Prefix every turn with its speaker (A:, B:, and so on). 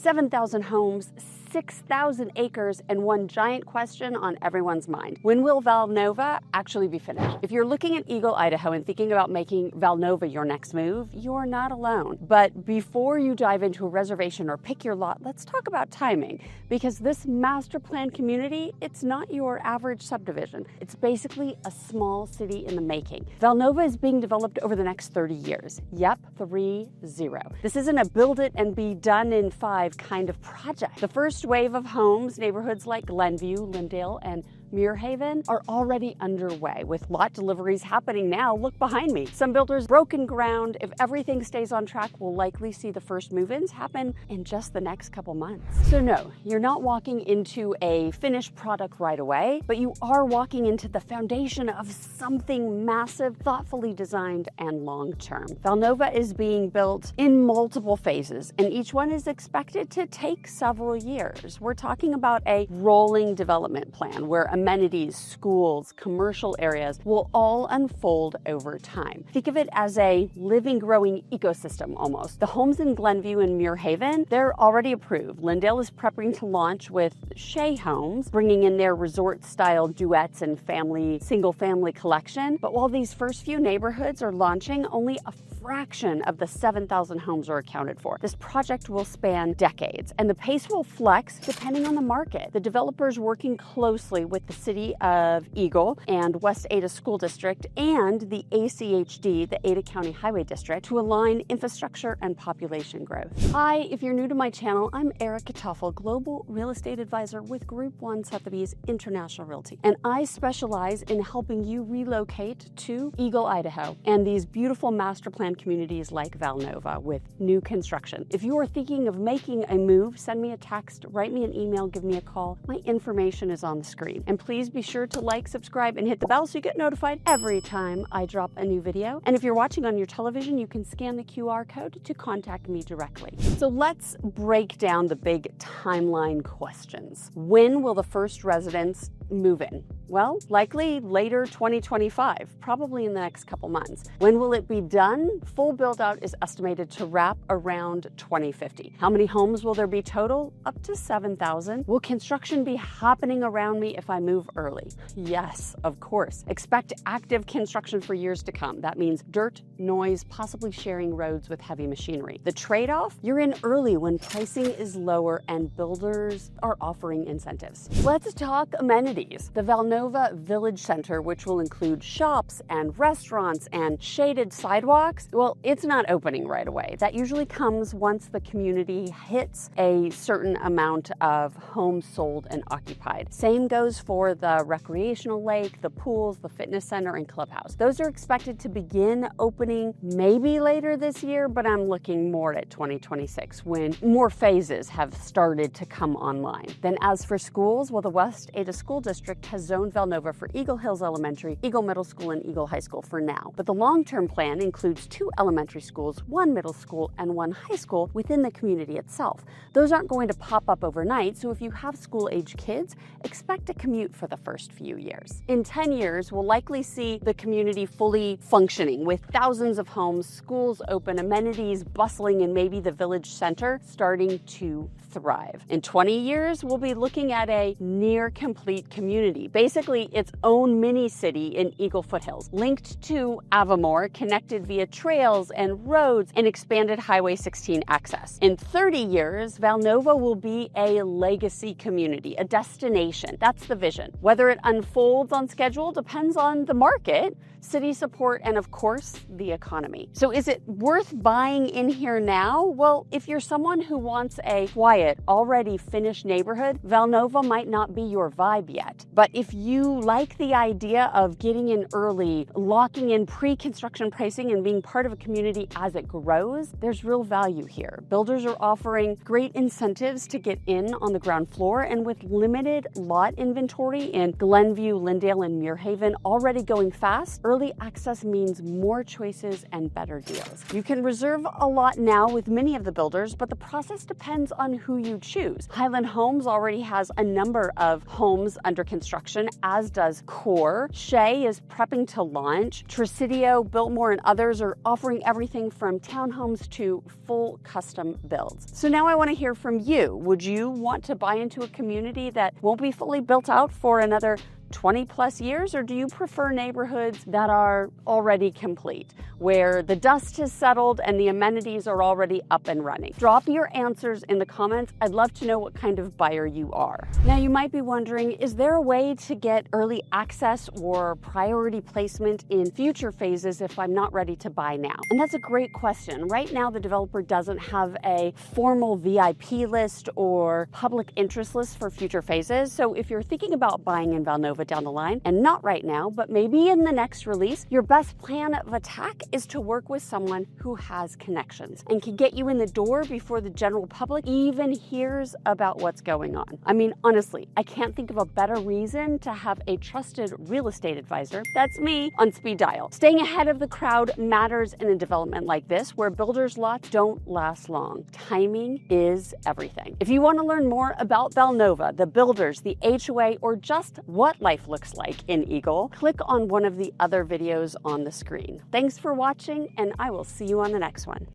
A: 7,000 homes, 6,000 acres, and one giant question on everyone's mind. When will Val Nova actually be finished? If you're looking at Eagle, Idaho and thinking about making Val Nova your next move, you're not alone. But before you dive into a reservation or pick your lot, let's talk about timing, because this master plan community, it's not your average subdivision. It's basically a small city in the making. Val Nova is being developed over the next 30 years. Yep, 30. This isn't a build it and be done in 5 kind of project. The first wave of homes, neighborhoods like Glenview, Lindale, and Muirhaven are already underway, with lot deliveries happening now. Look behind me. Some builders broken ground. If everything stays on track, we'll likely see the first move-ins happen in just the next couple months. So no, you're not walking into a finished product right away, but you are walking into the foundation of something massive, thoughtfully designed, and long-term. Val Nova is being built in multiple phases, and each one is expected to take several years. We're talking about a rolling development plan where amenities, schools, commercial areas will all unfold over time. Think of it as a living, growing ecosystem almost. The homes in Glenview and Muirhaven, they're already approved. Lindale is prepping to launch with Shea Homes, bringing in their resort-style duets and single-family collection. But while these first few neighborhoods are launching, only a fraction of the 7,000 homes are accounted for. This project will span decades, and the pace will flex depending on the market. The developers working closely with the City of Eagle and West Ada School District and the ACHD, the Ada County Highway District, to align infrastructure and population growth. Hi, if you're new to my channel, I'm Erica Toffel, Global Real Estate Advisor with Group 1 Sotheby's International Realty, and I specialize in helping you relocate to Eagle, Idaho, and these beautiful master plan communities like Val Nova with new construction. If you are thinking of making a move, send me a text, write me an email, give me a call. My information is on the screen. And please be sure to like, subscribe, and hit the bell so you get notified every time I drop a new video. And if you're watching on your television, you can scan the QR code to contact me directly. So let's break down the big timeline questions. When will the first residents move in? Well, likely later 2025, probably in the next couple months. When will it be done? Full build out is estimated to wrap around 2050. How many homes will there be total? Up to 7,000. Will construction be happening around me if I move early? Yes, of course. Expect active construction for years to come. That means dirt, noise, possibly sharing roads with heavy machinery. The trade-off? You're in early when pricing is lower and builders are offering incentives. Let's talk amenities. The Val Nova Village Center, which will include shops and restaurants and shaded sidewalks, well, it's not opening right away. That usually comes once the community hits a certain amount of homes sold and occupied. Same goes for the recreational lake, the pools, the fitness center, and clubhouse. Those are expected to begin opening maybe later this year, but I'm looking more at 2026 when more phases have started to come online. Then as for schools, well, the West Ada School District has zoned Val Nova for Eagle Hills Elementary, Eagle Middle School, and Eagle High School for now. But the long-term plan includes 2 elementary schools, 1 middle school, and 1 high school within the community itself. Those aren't going to pop up overnight, so if you have school-age kids, expect a commute for the first few years. In 10 years, we'll likely see the community fully functioning with thousands of homes, schools open, amenities bustling, and maybe the village center starting to thrive. In 20 years, we'll be looking at a near complete community, basically its own mini city in Eagle Foothills, linked to Avamore, connected via trails and roads and expanded Highway 16 access. In 30 years, Val Nova will be a legacy community, a destination. That's the vision. Whether it unfolds on schedule depends on the market, city support, and of course, the economy. So is it worth buying in here now? Well, if you're someone who wants a quiet, already finished neighborhood, Val Nova might not be your vibe yet. But if you like the idea of getting in early, locking in pre-construction pricing, and being part of a community as it grows, there's real value here. Builders are offering great incentives to get in on the ground floor, and with limited lot inventory in Glenview, Lindale, and Muirhaven already going fast, early access means more choices and better deals. You can reserve a lot now with many of the builders, but the process depends on who you choose. Highland Homes already has a number of homes under construction construction, as does Core. Shea is prepping to launch. Tricidio, Biltmore, and others are offering everything from townhomes to full custom builds. So now I want to hear from you. Would you want to buy into a community that won't be fully built out for another 20 plus years, or do you prefer neighborhoods that are already complete, where the dust has settled and the amenities are already up and running? Drop your answers in the comments. I'd love to know what kind of buyer you are. Now, you might be wondering, is there a way to get early access or priority placement in future phases if I'm not ready to buy now? And that's a great question. Right now, the developer doesn't have a formal VIP list or public interest list for future phases. So if you're thinking about buying in Valnova down the line, and not right now, but maybe in the next release, your best plan of attack is to work with someone who has connections and can get you in the door before the general public even hears about what's going on. I mean, honestly, I can't think of a better reason to have a trusted real estate advisor, that's me, on speed dial. Staying ahead of the crowd matters in a development like this, where builders' lots don't last long. Timing is everything. If you want to learn more about Valnova, the builders, the HOA, or just what life looks like in Eagle, click on one of the other videos on the screen. Thanks for watching, and I will see you on the next one.